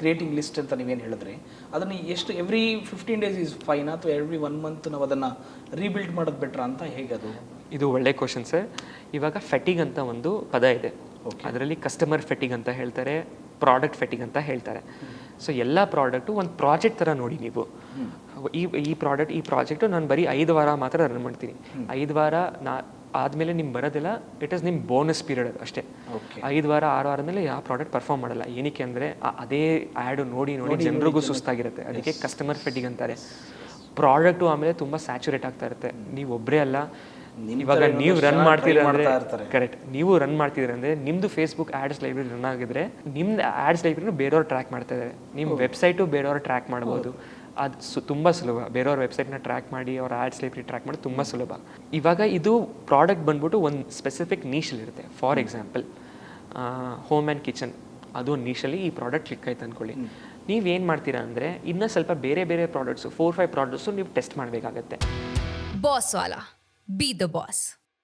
Creating list ಅಂತ ನೀವೇನು ಹೇಳಿದ್ರಿ, ಅದನ್ನು ಎಷ್ಟು ಎವ್ರಿ 15 days ಈಸ್ ಫೈನ್ ಅಥವಾ ಎವ್ರಿ 1 month ನಾವು ಅದನ್ನು ರೀಬಿಲ್ಡ್ ಮಾಡೋದು ಬೆಟ್ರಾ ಅಂತ, ಹೇಗೆ ಅದು? ಇದು ಒಳ್ಳೆ ಕ್ವಶನ್ ಸರ್. ಇವಾಗ ಫೆಟಿಗ್ ಅಂತ ಒಂದು ಪದ ಇದೆ. ಅದರಲ್ಲಿ ಕಸ್ಟಮರ್ ಫೆಟಿಗ್ ಅಂತ ಹೇಳ್ತಾರೆ, ಪ್ರಾಡಕ್ಟ್ ಫೆಟಿಗ್ ಅಂತ ಹೇಳ್ತಾರೆ. ಸೊ ಎಲ್ಲ ಪ್ರಾಡಕ್ಟು ಒಂದು ಪ್ರಾಜೆಕ್ಟ್ ಥರ ನೋಡಿ ನೀವು. ಈ ಪ್ರಾಜೆಕ್ಟು ನಾನು ಬರೀ 5 ವಾರ ಮಾತ್ರ ರನ್ ಮಾಡ್ತೀನಿ. 5 ವಾರ ಆದಮೇಲೆ ನಿಮ್ಗೆ ಬರೋದಿಲ್ಲ, ಇಟ್ ಈಸ್ ನಿಮ್ಮ ಬೋನಸ್ ಪೀರಿಯಡ್ ಅದು ಅಷ್ಟೇ. 5 ವಾರ 6 ವಾರ ಮೇಲೆ ಯಾವ ಪ್ರಾಡಕ್ಟ್ ಪರ್ಫಾರ್ಮ್ ಮಾಡಲ್ಲ. ಏನಕ್ಕೆ ಅಂದರೆ ಅದೇ ಆ್ಯಡು ನೋಡಿ ಜನರಿಗೂ ಸುಸ್ತಾಗಿರುತ್ತೆ. ಅದಕ್ಕೆ ಕಸ್ಟಮರ್ ಫೆಟಿಗ್ ಅಂತಾರೆ. ಪ್ರಾಡಕ್ಟು ಆಮೇಲೆ ತುಂಬ ಸ್ಯಾಚುರೇಟ್ ಆಗ್ತಾ ಇರುತ್ತೆ. ನೀವು ಒಬ್ಬರೇ ಅಲ್ಲ, ಇವಾಗ ನೀವು ರನ್ ಮಾಡ್ತೀರ ಅಂದರೆ ಕರೆಕ್ಟ್, ನೀವು ರನ್ ಮಾಡ್ತಿದ್ರೆ ಅಂದರೆ ನಿಮ್ಮದು ಫೇಸ್ಬುಕ್ ಆ್ಯಡ್ಸ್ ಲೈಬ್ರರಿ ರನ್ ಆಗಿದ್ರೆ ನಿಮ್ದು ಆ್ಯಡ್ಸ್ ಲೈಬ್ರರಿನೂ ಬೇರೆಯವ್ರು ಟ್ರ್ಯಾಕ್ ಮಾಡ್ತಾ ಇದ್ದಾರೆ. ನಿಮ್ಮ ವೆಬ್ಸೈಟು ಬೇರೆಯವ್ರು ಟ್ರ್ಯಾಕ್ ಮಾಡ್ಬೋದು. ಅದು ತುಂಬ ಸುಲಭ. ಬೇರೆಯವ್ರ ವೆಬ್ಸೈಟ್ನ ಟ್ರ್ಯಾಕ್ ಮಾಡಿ ಅವ್ರ ಆ್ಯಡ್ಸ್ ಲೈಬ್ರರಿ ಟ್ರ್ಯಾಕ್ ಮಾಡೋದು ತುಂಬ ಸುಲಭ. ಇವಾಗ ಇದು ಪ್ರಾಡಕ್ಟ್ ಬಂದ್ಬಿಟ್ಟು ಒಂದು ಸ್ಪೆಸಿಫಿಕ್ ನೀಶಲ್ಲಿರುತ್ತೆ. For example home and kitchen, ಅದು ಒಂದು ನೀಶಲ್ಲಿ ಈ ಪ್ರಾಡಕ್ಟ್ ಕ್ಲಿಕ್ ಆಯ್ತು ಅಂದ್ಕೊಳ್ಳಿ. ನೀವೇನು ಮಾಡ್ತೀರಾ ಅಂದರೆ ಇನ್ನೂ ಸ್ವಲ್ಪ ಬೇರೆ ಬೇರೆ ಪ್ರಾಡಕ್ಟ್ಸು 4-5 ಪ್ರಾಡಕ್ಟ್ಸು ನೀವು ಟೆಸ್ಟ್ ಮಾಡಬೇಕಾಗತ್ತೆ. Boss Vala, B the boss.